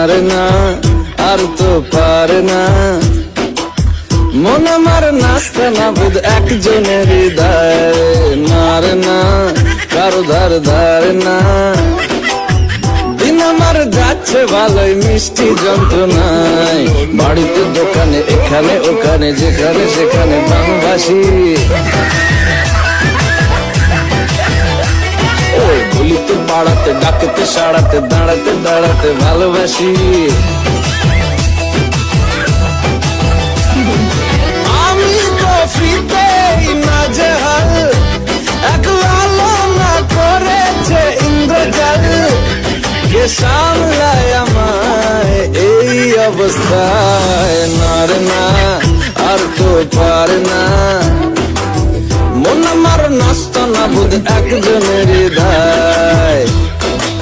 রে না আর তো পারে না, মন আমার নাস্তা না বুধ একজনের হৃদয় না রে না কারো ধার ধারে না। দিন আমার যাচ্ছে ভালোই মিষ্টি যন্ত্রণায়, বাড়িতে দোকানে এখানে ওখানে যেখানে সেখানে বাংলাভাষী। ওই গুলিতে পাড়াতে ডাকতে সাড়াতে দাঁড়াতে দাঁড়াতে ভালোবাসি। আমি তো ফ্রিতেই নাজেহাল, এক লালনা করেছে ইন্দ্রজাল, কে সামলায় আমায় এই অবস্থায় না রে না আর তো পারে না, মন আমার নাস্তা না বুধ একজনের হৃদয়।